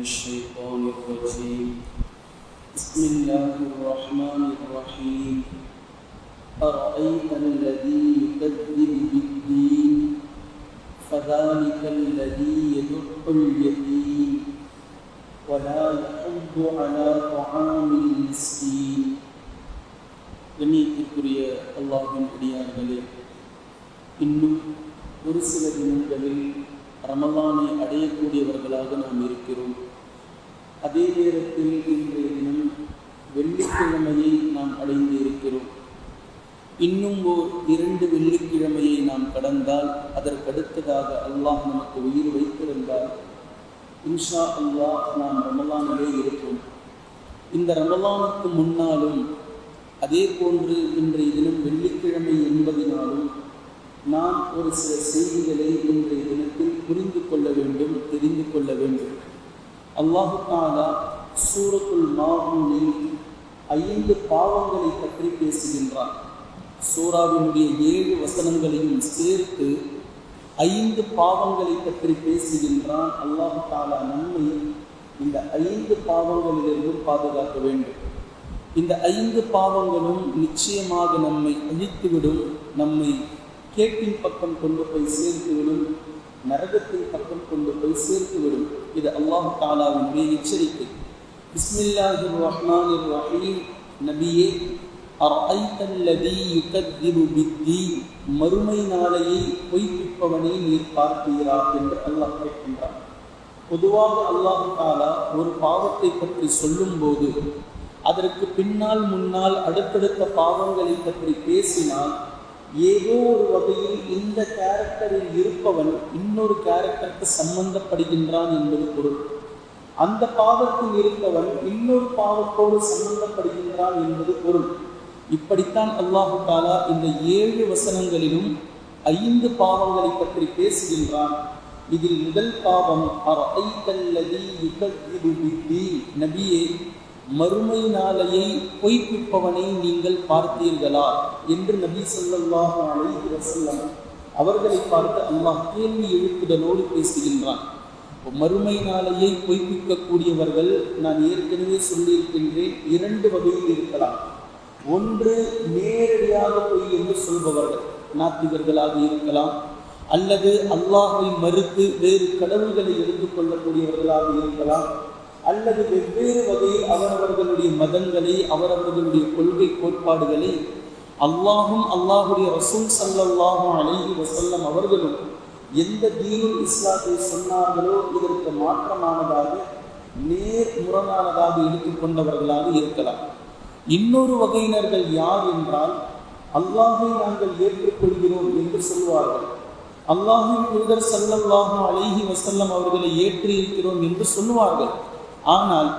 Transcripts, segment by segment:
الشيطان الرجيم بسم الله الرحمن الرحيم أرأيت الذي يكذب بالدين فذلك الذي يدع اليتيم ولا يحض على طعام المسكين. கண்ணியத்திற்குரிய அல்லாஹ்வின் அடியார்களே, இன்னும் ஒரு சில தினங்களில் ரமலானை அடையக்கூடியவர்களாக நாம் இருக்கிறோம். அதே நேரத்தில் இன்றைய தினம் வெள்ளிக்கிழமையை நாம் அடைந்து இருக்கிறோம். இன்னும் 2 வெள்ளிக்கிழமையை நாம் கடந்தால் அதற்கடுத்ததாக அல்லாஹ் நமக்கு உயிர் வைத்திருந்தால் இன்ஷா அல்லாஹ் நாம் ரமலானிலே இருப்போம். இந்த ரமலானுக்கு முன்னாலும் அதே போன்று இன்றைய தினம் வெள்ளிக்கிழமை என்பதினாலும் நாம் ஒரு சில செய்திகளை இன்றைய தினத்தில் புரிந்து கொள்ள வேண்டும், தெரிந்து கொள்ள வேண்டும். அல்லாஹ் தஆலா சூரத்துல் மாஊனில் 5 பாவங்களை பற்றி பேசுகின்றார். சூராவினுடைய 7 வசனங்களையும் சேர்த்து 5 பாவங்களை பற்றி பேசுகின்றான். அல்லாஹ் தஆலா நம்மை இந்த 5 பாவங்களிலிருந்து பாதுகாக்க வேண்டும். இந்த 5 பாவங்களும் நிச்சயமாக நம்மை அழித்துவிடும், நம்மை கேட்டின் பக்கம் கொண்டு போய் சேர்த்துவிடும், நரகத்தின் பக்கம் கொண்டு போய் சேர்த்துவிடும். இது அல்லாஹ் தஆலாவின் எச்சரிக்கை. பிஸ்மில்லாஹிர் ரஹ்மானிர் ரஹீம். நபியே, அர்ஐத்தல்லதீ யுகத்திபு பித்தீன், மறுமை நாளையை பொய்ப்பிப்பவனை நீர் பார்ப்பீரா என்று அல்லாஹ் கேட்கின்றான். பொதுவாக அல்லாஹ் தஆலா ஒரு பாவத்தை பற்றி சொல்லும்போது அதற்கு பின்னால் முன்னால் அடுத்தடுத்த பாவங்களை பற்றி பேசினால் ஏதோ ஒரு வகையில் இந்த கேரக்டரில் இருப்பவன் இன்னொரு கேரக்டருக்கு சம்பந்தப்படுகின்றான் என்பது பொருள். அந்த பாவத்தில் இருப்பவன் இன்னொரு பாவத்தோடு சம்பந்தப்படுகின்றான் என்பது பொருள். இப்படித்தான் அல்லாஹ் தஆலா இந்த 7 வசனங்களிலும் 5 பாவங்களை பற்றி பேசுகின்றான். இதில் முதல் பாவம் அர்ஐத்தல்லதீ யுகத்திபு பித்தீன். நபியே, மறுமை நாளையை பொய்ப்பிப்பவனை நீங்கள் பார்த்தீர்களா என்று நபி ஸல்லல்லாஹு அலைஹி வஸல்லம் அவர்களை பார்த்து அல்லாஹ் கேள்வி எழுப்புதலோடு பேசுகின்றான். மறுமை நாளையை பொய்ப்பிக்கக்கூடியவர்கள் நான் ஏற்கனவே சொல்லியிருக்கின்றேன், 2 வகையில் இருக்கலாம். ஒன்று நேரடியாக பொய் என்று சொல்பவர்கள், நாத்திகர்களாக இருக்கலாம், அல்லது அல்லாஹை மறுத்து வேறு கடவுள்களை எடுத்துக்கொள்ளக்கூடியவர்களாக இருக்கலாம், அல்லது வெவ்வேறு வகையில் அவரவர்களுடைய மதங்களை, அவரவர்களுடைய கொள்கை கோட்பாடுகளை அல்லாஹும் அல்லாஹுடைய ரசூல் ஸல்லல்லாஹு அலைஹி வஸல்லம் அவர்களும் எந்த தீனுல் இஸ்லாத்தை சொன்னார்களோ இதற்கு மாற்றமானதாக நேர் முரணானதாக எடுத்துக்கொண்டவர்களாக இருக்கலாம். இன்னொரு வகையினர்கள் யார் என்றால், அல்லாஹை நாங்கள் ஏற்றுக்கொள்கிறோம் என்று சொல்வார்கள், அல்லாஹ்வின் தூதர் ஸல்லல்லாஹு அலைஹி வஸல்லம் அவர்களை ஏற்றி இருக்கிறோம் என்று சொல்வார்கள். ஆனால்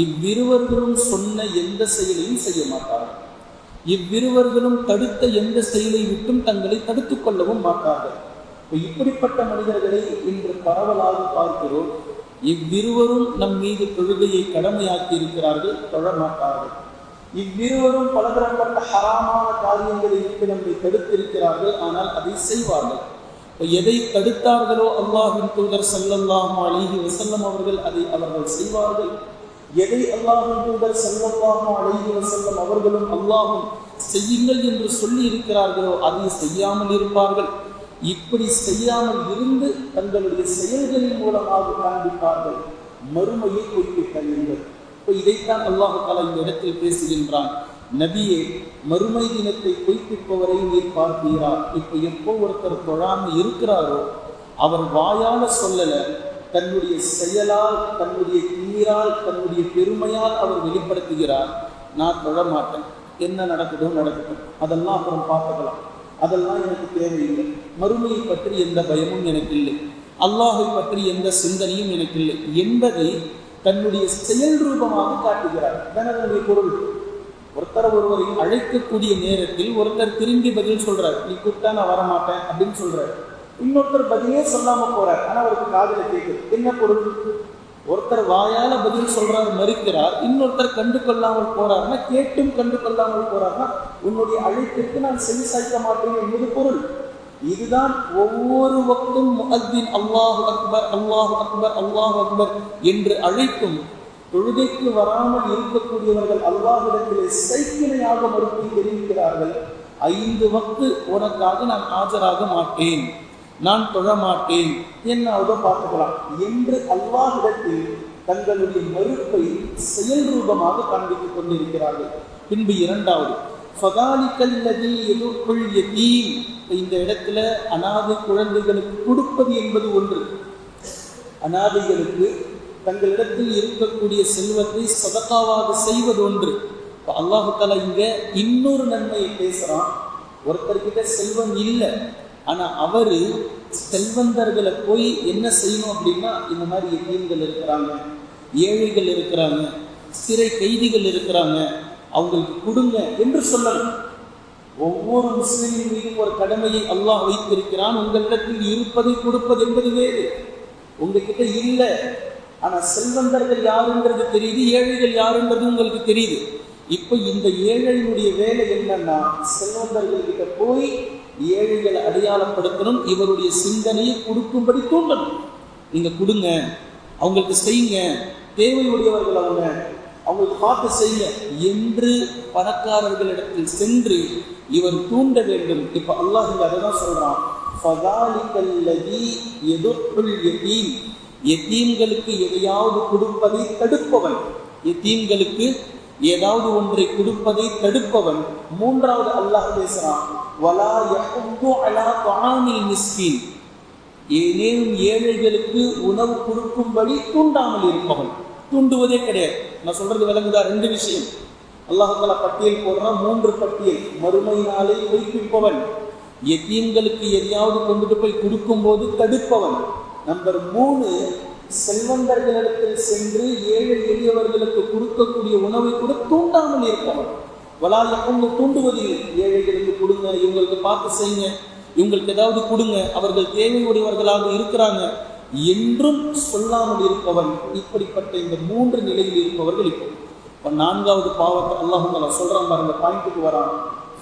இவ்விருவர்களும் சொன்ன எந்த செயலையும் செய்ய மாட்டார்கள். இவ்விருவர்களும் தடுத்த எந்த செயலை விட்டும் தங்களை தடுத்துக் கொள்ளவும் மாட்டார்கள். இப்படிப்பட்ட மனிதர்களை இன்று பரவலாக பார்க்கிறோம். இவ்விருவரும் நம் மீது தொழுகையை கடமையாக்கி இருக்கிறார்கள், தொழமாட்டார்கள். இவ்விருவரும் பலதரப்பட்ட ஹராமான காரியங்களை விட்டு நம்மை தடுத்திருக்கிறார்கள், ஆனால் அதை செய்வார்கள். எதை தடுத்தார்களோ அல்லாஹ்வின் தூதர் ஸல்லல்லாஹு அலைஹி வஸல்லம் அவர்கள் அதை அவர்கள் செய்வார்கள். எதை அல்லாஹ்வின் தூதர் ஸல்லல்லாஹு அலைஹி வஸல்லம் அவர்களும் அல்லாஹும் செய்யுங்கள் என்று சொல்லி இருக்கிறார்களோ அதை செய்யாமல் இருப்பார்கள். இப்படி செய்யாமல் இருந்து தங்களுடைய செயல்களின் மூலமாக காண்பிப்பார்கள் மறுமையை பொய்ப்பித்தீர்கள். இதைத்தான் அல்லாஹ் தஆலா இந்த இடத்தில் பேசுகின்றான். நபியே, மறுமை தினத்தை பொய்ப்பிப்பவரை நீர் பார்ப்பீரா? இப்போ எப்போ ஒருத்தர் தொழாமல் இருக்கிறாரோ அவர் வாயால சொல்லல, தன்னுடைய செயலால், தன்னுடைய நீரால், தன்னுடைய பெருமையால் அவர் வெளிப்படுத்துகிறார், நான் தொழ மாட்டேன், என்ன நடக்குதோ நடக்கட்டும், அதெல்லாம் அப்புறம் பார்த்துக்கலாம், அதெல்லாம் எனக்கு தேவையில்லை, மறுமையை பற்றி எந்த பயமும் எனக்கு இல்லை, அல்லாஹை பற்றி எந்த சிந்தனையும் எனக்கு இல்லை என்பதை தன்னுடைய செயல் ரூபமாக காட்டுகிறார். அதனுடைய பொருள், ஒருத்தர் ஒருவரை அழைக்கக்கூடிய நேரத்தில் ஒருத்தர் திரும்பி பதில் சொல்றார், நீ கூப்பிட்டா நான் வரமாட்டேன் அப்படின்னு சொல்றாரு. இன்னொருத்தர் பதிலே சொல்லாம போறார், ஆனா அவருக்கு காதுல கேட்குது. என்ன பொருள்? ஒருத்தர் வாயால பதில் சொல்றார், மறுக்கிறார், இன்னொருத்தர் கண்டு கொள்ளாமல் போறாருன்னா, கேட்டும் கண்டு கொள்ளாமல் போறாருன்னா உன்னுடைய அழைப்பிற்கு நான் செவி சாய்க்க மாட்டேன் என்பது பொருள். இதுதான் ஒவ்வொரு வக்தும் முஅத்தின் அல்லாஹு அக்பர் அல்லாஹு அக்பர் அல்லாஹு அக்பர் என்று அழைக்கும். தொழுகைக்கு வராமல் இருக்கக்கூடியவர்கள் அல்லாஹ்விடத்திலே சைக்கிளையாக மறுத்து தெரிவிக்கிறார்கள், 5 வக்து உனக்காக நான் ஆஜராக மாட்டேன், நான் தொழ மாட்டேன், என்னாவதோ பார்த்துக்கலாம் என்று அல்லாஹ்விடத்தில் தங்களுடைய மறுப்பை செயல் ரூபமாக காண்பித்துக் கொண்டிருக்கிறார்கள். பின்பு 2வது இந்த இடத்துல அனாதை குழந்தைகளுக்கு கொடுப்பது என்பது ஒன்று. அனாதைகளுக்கு தங்களிடத்தில் இருக்கக்கூடிய செல்வத்தை சதகாவாக செய்வது ஒன்று. அல்லாஹு தஆலா இங்க இன்னொரு நன்மையை பேசுறான். ஒருத்தர்கிட்ட செல்வம் இல்லை, ஆனா அவரு செல்வந்தர்களை போய் என்ன செய்யணும் அப்படின்னா, இந்த மாதிரி எத்தீம்கள் இருக்கிறாங்க, ஏழைகள் இருக்கிறாங்க, சிறை கைதிகள் இருக்கிறாங்க, அவங்களுக்கு கொடுங்க என்று சொல்லணும். ஒவ்வொரு முஸ்லிமின் மீதும் ஒரு கடமையை அல்லாஹ் வைத்திருக்கிறான். உங்களிடத்தில் இருப்பதை கொடுப்பது என்பது வேறு. உங்ககிட்ட இல்லை, ஆனா செல்வந்தர்கள் யாருன்றது தெரியுது, ஏழைகள் யாருன்றது உங்களுக்கு தெரியுது. இப்ப இந்த ஏழைகளுடைய வேலை என்னன்னா, செல்வந்தர்கள் கிட்ட போய் ஏழைகளை அடையாளப்படுத்தணும், இவருடைய சிந்தனையை கொடுக்கும்படி தூண்டணும். நீங்க கொடுங்க, அவங்களுக்கு செய்யுங்க, தேவையுடையவர்கள் அவங்களுக்கு பார்த்து செய்ய என்று பணக்காரர்களிடத்தில் சென்று இவர் தூண்ட வேண்டும். இப்ப அல்லாஹ் அதை தான் சொல்றான், யதீம்களுக்கு எதையாவது கொடுப்பதை தடுப்பவன், யதீம்களுக்கு ஏதாவது ஒன்றை கொடுப்பதை தடுப்பவன். 3வது அல்லாஹ் பேசுறான், வலா யஹுது அலா துஆமில் மிஸ்கீன், ஏனேனும் ஏழைகளுக்கு உணவு கொடுக்கும்படி தூண்டாமல் இருப்பவன். தூண்டுவதே கிடையாது. நான் சொல்றது விளங்குதா? 2 விஷயம் அல்லாஹ் தஆலா பட்டியல் போடுறான், 3 பட்டியல். மறுமை நாளை வைப்பிப்பவன், யதீம்களுக்கு எதையாவது கொண்டுட்டு போய் கொடுக்கும் போது தடுப்பவன். நம்பர் 3, செல்வந்தர்களிடத்தில் சென்று ஏழை எளியவர்களுக்கு கொடுக்கக்கூடிய உணவை கூட தூண்டாமல் இருப்பவன். வலாயப்பங்க தூண்டுவதில்லை, ஏழைகளுக்கு கொடுங்க, இவங்களுக்கு பார்த்து செய்யுங்க, இவங்களுக்கு ஏதாவது கொடுங்க, அவர்கள் தேவையுடையவர்களாக இருக்கிறாங்க என்றும் சொல்லாமல் இருப்பவன். இப்படிப்பட்ட இந்த 3 நிலையில் இருப்பவர்கள். இப்போ 4வது பாவத்தை அல்லாஹ் தஆலா சொல்றான் பாருங்க, பாயிண்ட்டுக்கு வரான்.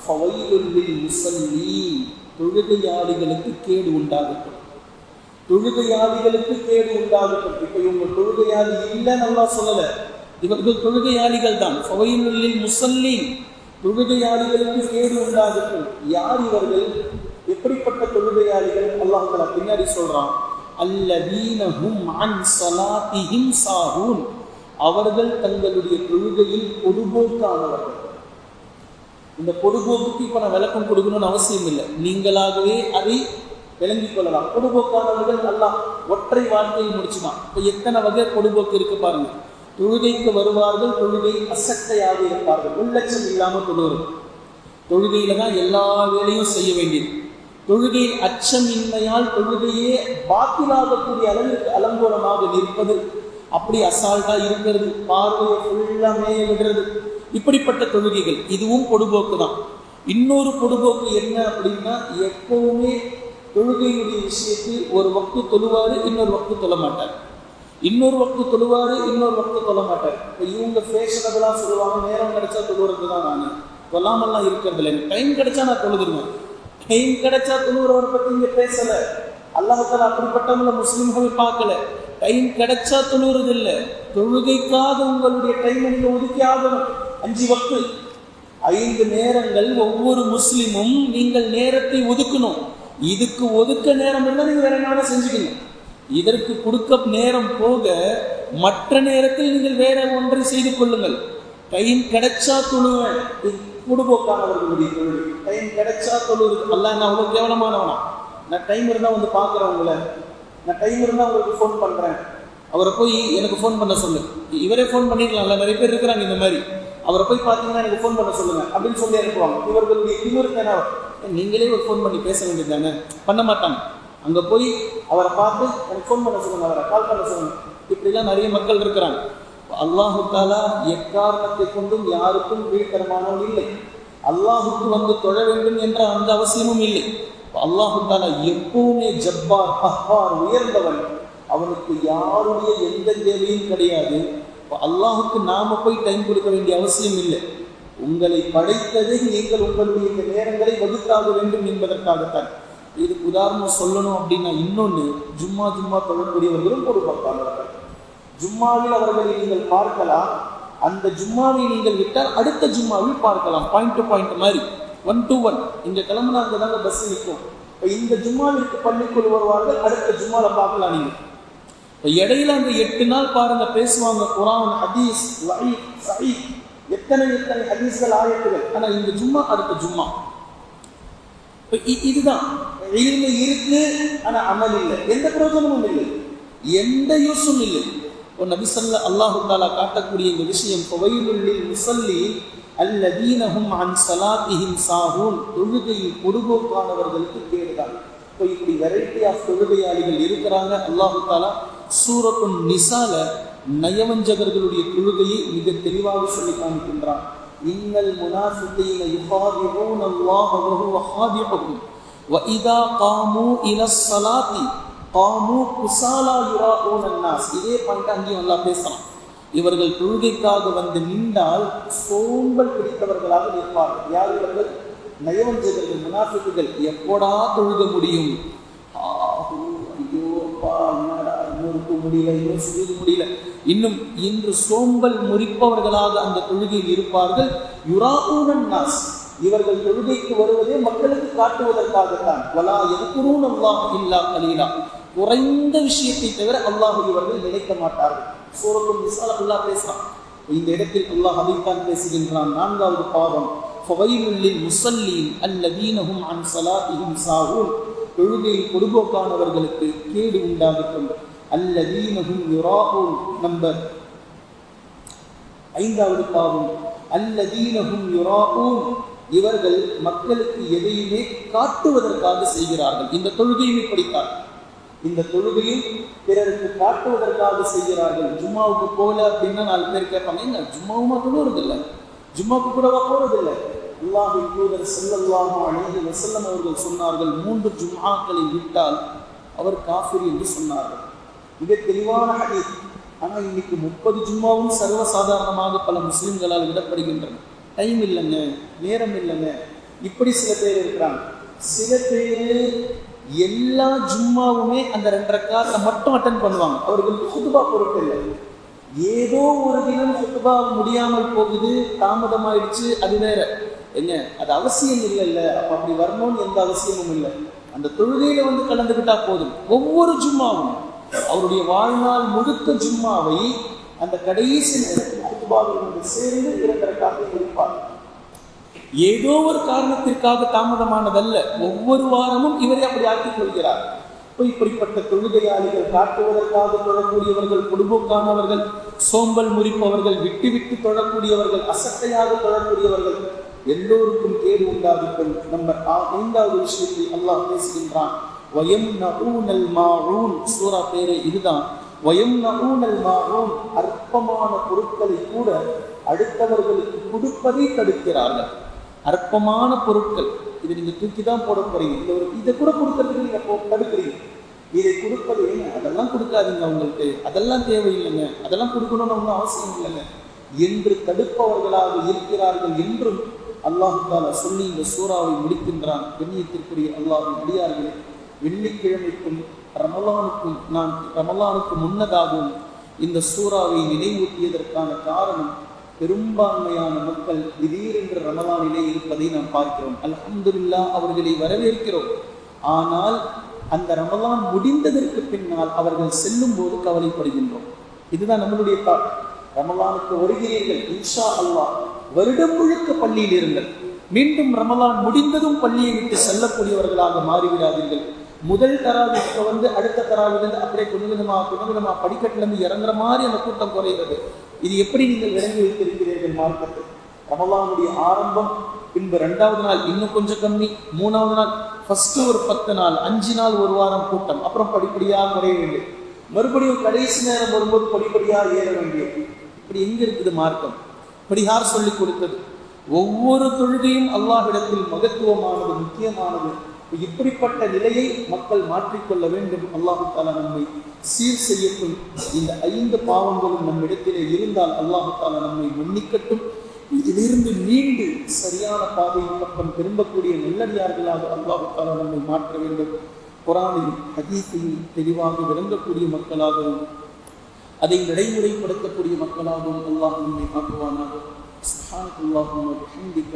ஃபவைலுல் லில் முஸல்லீன், தொழுகையாளிகளுக்கு கேடு உண்டாகட்டும், தொழுகையாளிகளுக்கு கேடு உண்டாகட்டும். இப்போ இவங்க தொழுகையாளி இல்லைன்னு அல்லாஹ் சொல்லலை, இவர்கள் தொழுகையாளிகள் தான். ஃபவைலுல் லில் முஸல்லீன், தொழுகையாளிகளுக்கு கேடு உண்டாகட்டும். யார் இவர்கள்? எப்படிப்பட்ட தொழுகையாளிகள்? அல்லாஹ் தஆலா பின்னாடி சொல்றான், அல்லதீன ஹும் அன் ஸலாத்திஹிம் சாஹூன், அவர்கள் தங்களுடைய தொழுகையில் பொதுபோக்கானவர்கள். இந்த பொதுபோக்குக்கு இப்போ நான் விளக்கம் கொடுக்கணும்னு அவசியம் இல்லை, நீங்களாகவே அதை விளங்கிக் கொள்ளலாம். பொதுபோக்கானவர்கள் அல்லாஹ் ஒற்றை வார்த்தையில் முடிச்சுமா. இப்போ எத்தனை வகை பொதுபோக்கு இருக்கு பாருங்க. தொழுகைக்கு வருவார்கள், தொழுகை அசட்டையாக இருப்பார்கள், உள்ளட்சம் இல்லாமல் தொழுவது. தொழுகையில தான் எல்லா வேலையும் செய்ய வேண்டியது. தொழுகையில் அச்சமின்மையால் தொழுகையே பாத்திலாகக்கூடிய அளவிற்கு அலங்கோலமாக நிற்பது, அப்படி அசால்ட்டா இருக்கிறது, பார்வையை ஃபுல்லாமே விடுறது, இப்படிப்பட்ட தொழுகைகள், இதுவும் பொதுபோக்கு தான். இன்னொரு பொதுபோக்கு என்ன அப்படின்னா, எப்பவுமே தொழுகையுடைய விஷயத்தில் ஒரு வக்து தொழுவாரு, இன்னொரு வக்து தொழ மாட்டார், இன்னொரு வக்து தொழுவாரு, இன்னொரு வக்து தொழ மாட்டார். இப்போ இவங்க ஃபேஷனபிளாக சொல்லுவாங்க, நேரம் கிடைச்சா தொழுவுறது தான், நான் தொழாமல்லாம் இருக்கிறது இல்லை, எனக்கு டைம் கிடைச்சா நான் தொழுதுருவேன். டைம் கிடைச்சா தொழுவுறவரை பற்றி இங்கே பேசலை. அல்லாஹ் தஆலா அப்படிப்பட்டவங்கள முஸ்லிம்கள் பார்க்கல. டைம் கிடைச்சா தொழுவுறது இல்லை, தொழுகைக்காக உங்களுடைய டைமை நீங்கள் ஒதுக்கி ஆகணும். 5 வக்து 5 நேரங்கள் ஒவ்வொரு முஸ்லிமும் நீங்கள் நேரத்தை ஒதுக்கணும். இதுக்கு ஒதுக்க நேரம் இருந்தால் நீங்கள் வேற என்ன செஞ்சுக்கணும். இதற்கு கொடுக்க நேரம் போக மற்ற நேரத்தில் நீங்கள் வேற ஒன்றை செய்து கொள்ளுங்கள். டைம் கிடைச்சா தொழுவேன், பொதுபோக்கானவர்களுடைய தொழில். டைம் கிடைச்சா தொழுவது அல்லாஹ் நான் அவ்வளோ கேவலமானவனா? நான் டைம் இருந்தால் வந்து பார்க்குறவங்கள, நான் டைம் இருந்தால் உங்களுக்கு ஃபோன் பண்ணுறேன், அவரை போய் எனக்கு ஃபோன் பண்ண சொல்லு, இவரே ஃபோன் பண்ணிடலாம்ல, நிறைய பேர் இருக்கிறாங்க இந்த மாதிரி, அவரை போய் பார்த்தீங்கன்னா எனக்கு ஃபோன் பண்ண சொல்லுங்கள் அப்படின்னு சொல்லி அனுப்புவாங்க. இவர்களுடைய இன்னொரு நீங்களே ஒரு ஃபோன் பண்ணி பேச வேண்டியது தானே, பண்ண மாட்டாங்க. அங்கே போய் அவரை பார்த்து எனக்கு ஃபோன் பண்ண சொல்லுங்கள், அவரை கால் பண்ண சொல்லுங்கள். இப்படிலாம் நிறைய மக்கள் இருக்கிறாங்க. அல்லாஹு தஆலா எக்காரணத்தை கொண்டும் யாருக்கும் வீழ்த்தரமானவன் இல்லை. அல்லாஹுக்கு வந்து தொழ வேண்டும் என்ற அந்த அவசியமும் இல்லை. அல்லாஹு தஆலா எப்பவுமே ஜப்பார், கஹ்ஹார், உயர்ந்தவன். அவனுக்கு யாருடைய எந்த தேவையும் கிடையாது. அல்லாஹுக்கு நாம போய் டைம் கொடுக்க வேண்டிய அவசியம் இல்லை. உங்களை படைத்ததை நீங்கள் உங்களுடைய இந்த நேரங்களை வகுத்தாக வேண்டும் என்பதற்காகத்தான். இதுக்கு உதாரணம் சொல்லணும் அப்படின்னா இன்னொன்று, ஜும்மா தொழக்கூடியவர்களும் ஒரு பக்காளர்கள். ஜும்மாவில் அவர்களை நீங்கள் பார்க்கலாம், அந்த ஜும்மாவை நீங்கள் விட்டால் அடுத்த ஜும்மாவில் பார்க்கலாம். பாயிண்ட் டு பாயிண்ட் மாதிரி 1 to 1. இங்கே கிளம்புனா அங்கே தாங்க பஸ் நிற்கும். இப்போ இந்த ஜும்மாவிற்கு பள்ளிக்குள் வருவார்கள், அடுத்த ஜும்மாவில் பார்க்கலாம். நீங்கள் இப்போ இடையில அந்த 8 நாள் பாருங்க பேசுவாங்க, குரான், ஹதீஸ், லஈஃப், ஸஹீஹ், எத்தனை ஹதீஸ்கள், ஆயத்துகள். ஆனால் இந்த ஜும்மா அடுத்த ஜும்மா. இதுதான் இல்மு இருக்கு, ஆனால் அமல் இல்லை, எந்த பிரயோஜனமும் இல்லை, எந்த யூஸும் இல்லை. நபி ஸல்லல்லாஹு அல்லாஹு தஆலா காட்டக்கூடிய இந்த விஷயம், ஃபவைலுல் லில் முஸல்லீன் அல்லதீனஹும் அன் ஸலாத்திஹிம் சாஹூன், தொழுகையில் பொடுபோக்கானவர்களுக்கு கேடுதான். இப்போ இப்படி வெரைட்டி ஆஃப் தொழுகையாளிகள் இருக்கிறாங்க. அல்லாஹு தஆலா சூரத்துன் நிசால நயவஞ்சகர்களுடைய தொழுகையை மிக தெளிவாக சொல்லி காண்கின்றான். இன்னல் முனாஃபிகீன யுஹாதிஊன அல்லாஹ வ ஹுவ ஹாதிஉஹும் வ இதா காமூ இலஸ் ஸலாத்தி காமூ குஸாலா யுராஊன அன்னாஸ். இதே பாயிண்ட் அங்கேயும் அல்லாஹ் பேசலாம். இவர்கள் தொழுகைக்காக வந்து நின்றால் சோம்பல் பிடித்தவர்களாக நிற்பார்கள். யார் இவர்கள்? நயவஞ்சகர்கள், முனாஃபிக்குகள். எப்போடா தொழுக முடியும்? ஐயோ அப்பா, என்னடா இன்னொருக்கு முடியல, இன்னும் சுருது முடியல, இன்னும் இன்று சோம்பல் முறிப்பவர்களாக அந்த தொழுகையில் இருப்பார்கள். யுராஊன அன்னாஸ், இவர்கள் தொழுகைக்கு வருவதே மக்களுக்கு காட்டுவதற்காகத்தான். வலா யذ்குரூன அல்லாஹ் இல்லா கலீலா, குறைந்த விஷயத்தை தவிர அல்லாஹ் இவர்கள் நினைக்க மாட்டார்கள். சூரத்துல் நிசால அல்லாஹ் பேசுறான். இந்த இடத்தில் அல்லாஹ் அதைத்தான் பேசுகின்றான். 4வது பாவம், ஃபவைலுல் லில் முஸல்லீன் அல்லதீனஹும் அன் ஸலாத்திஹிம் சாஹூன், தொழுகையில் பொடுபோக்கானவர்களுக்கு கேடு உண்டாகட்டும். அல்லதீனஹும் யுராஊன். நம்பர் 5வது பாவம், அல்லதீனஹும் யுராஊன், இவர்கள் மக்களுக்கு எதையுமே காட்டுவதற்காக செய்கிறார்கள். இந்த தொழுகையும் இப்படித்தான். இந்த தொழுகையும் பிறருக்கு காட்டுவதற்காக செய்கிறார்கள். ஜும்மாவுக்கு போகல அப்படின்னா 4 பேர் கேட்பாங்க, என்ன ஜும்மாவுமா தொழுறதில்லை, ஜும்மாவுக்கு கூடவா போறதில்லை? அல்லாஹ்வின் தூதர் ஸல்லல்லாஹு அலைஹி வஸல்லம் அவர்கள் சொன்னார்கள், 3 ஜும்ஆக்களை விட்டால் அவர் காஃபிர் என்று சொன்னார்கள். மிக தெளிவான ஹதீஸ். ஆனால் இன்னைக்கு 30 ஜும்மாவும் சர்வசாதாரணமாக பல முஸ்லிம்களால் விடப்படுகின்றன. டைம் இல்லைங்க, நேரம் இல்லைங்க, இப்படி சில பேர் இருக்கிறாங்க. சில பேர் எல்லா ஜும்மாவுமே அந்த 2 ரக்காத்தை மட்டும் அட்டன் பண்ணுவாங்க. அவர்களுக்கு ஹுத்பா பொறுப்பு இல்லை. ஏதோ ஒரு தினம் ஹுத்பா முடியாமல் போகுது, தாமதமாயிடுச்சு, அது வேற. என்ன, அது அவசியம் இல்லைல்ல, அப்போ அப்படி வரணும்னு எந்த அவசியமும் இல்லை. அந்த தொழுகையில வந்து கலந்துக்கிட்டா போதும். ஒவ்வொரு ஜும்மாவும் அவருடைய வாழ்நாள் முழுக்க ஜும்மாவை அந்த கடைசி நேரத்தில் ஹுத்பாவில் வந்து சேர்ந்து 2 ரக்காத்தை முடிப்பார். ஏதோ ஒரு காரணத்திற்காக தாமதமானதல்ல, ஒவ்வொரு வாரமும் இவரை அப்படி ஆக்கிக் கொள்கிறார். இப்படிப்பட்ட தொழுகையாளிகள், காட்டுவதற்காக தொழக்கூடியவர்கள், பொடுபோக்கானவர்கள், சோம்பல் முறிப்பவர்கள், விட்டு விட்டு தொழக்கூடியவர்கள், அசட்டையாக தொழக்கூடியவர்கள், எல்லோருக்கும் கேடு உண்டாகட்டும். நம்ம 5வது விஷயத்தை அல்லாஹ் பேசுகின்றான். வயம்னஊனல் மாஊன், சூரா பேரே இதுதான். வயம்னஊனல் மாஊன், அற்பமான பொருட்களை கூட அடுத்தவர்களுக்கு கொடுப்பதை தடுக்கிறார்கள். அற்பமான பொருட்கள், இதை நீங்கள் தூக்கி தான் போட போறீங்க, இதை கூட கொடுக்கறதுக்கு நீங்கள் தடுக்கிறீங்க. இதை கொடுப்பது என்ன, அதெல்லாம் கொடுக்காதீங்க, அவங்களுக்கு அதெல்லாம் தேவையில்லைங்க, அதெல்லாம் கொடுக்கணும்னு ஒன்றும் அவசியம் இல்லைங்க என்று தடுப்பவர்களாக இருக்கிறார்கள் என்றும் அல்லாஹ் தஆலா சொல்லி இந்த சூறாவை முடிக்கின்றான். கண்ணியத்திற்குரிய அல்லாஹ்வின் அடியார்களே, வெள்ளிக்கிழமைக்கும் ரமலானுக்கு முன்னதாகவும் இந்த சூறாவை நினைவூட்டியதற்கான காரணம், பெரும்பான்மையான மக்கள் திடீரென்று ரமலானிலே இருப்பதை நாம் பார்க்கிறோம். அல்ஹம்துலில்லாஹ், அவர்களை வரவேற்கிறோம். ஆனால் அந்த ரமலான் முடிந்ததற்கு பின்னால் அவர்கள் செல்லும் போது கவலைப்படுகின்றோம். இதுதான் நம்மளுடைய தாட். ரமலானுக்கு வருகிறீர்கள், இன்ஷா அல்லாஹ் வருடம் முழுக்க பள்ளியில் இருங்கள். மீண்டும் ரமலான் முடிந்ததும் பள்ளியை விட்டு செல்லக்கூடியவர்களாக மாறிவிடாதீர்கள். முதல் தராவிக்கு வந்து அடுத்த தராவிலிருந்து அப்படியே கொஞ்சமா படிக்கட்டிலிருந்து இறங்குற மாதிரி அந்த கூட்டம் குறைகிறது. இது எப்படி நீங்கள் விளங்கி வைத்திருக்கிறீர்கள் மார்க்கத்தை? ரமலானுடைய ஆரம்பம், பின்பு 2வது நாள் இன்னும் கொஞ்சம் கம்மி, 3வது நாள், ஃபர்ஸ்ட் ஒரு 10 நாள், 5 நாள், ஒரு வாரம் கூட்டம், அப்புறம் படிப்படியாக குறைய வேண்டியது, மறுபடியும் கடைசி நேரம் வரும்போது படிப்படியாக ஏற வேண்டியது. இப்படி எங்க இருக்குது மார்க்கம்? இப்படி யார் சொல்லிக் கொடுத்தது? ஒவ்வொரு தொழுகையும் அல்லாஹ்விடத்தில் மகத்துவமானது, முக்கியமானது. இப்படிப்பட்ட நிலையை மக்கள் மாற்றிக்கொள்ள வேண்டும். அல்லாஹு தஆலா நம்மை சீர் செய்யட்டும். இந்த 5 பாவங்களும் நம்மிடத்திலே இருந்தால் அல்லாஹு தஆலா நம்மை மன்னிக்கட்டும். இதிலிருந்து மீண்டு சரியான பாதையின் பக்கம் திரும்பக்கூடிய நல்லடியார்களாக அல்லாஹ் தஆலா நம்மை மாற்ற வேண்டும். குர்ஆனையும் ஹதீஸையும் தெளிவாக விளங்கக்கூடிய மக்களாகவும் அதை நடைமுறைப்படுத்தக்கூடிய மக்களாகவும் அல்லாஹ் நம்மை ஆக்குவானாக. சுப்ஹானல்லாஹி வ பிஹம்திக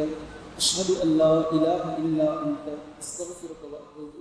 அஷ்ஹது அல்லா இலாஹ இல்லா அன்த அஸ்தக்ஃபிருக வ அத்தூபு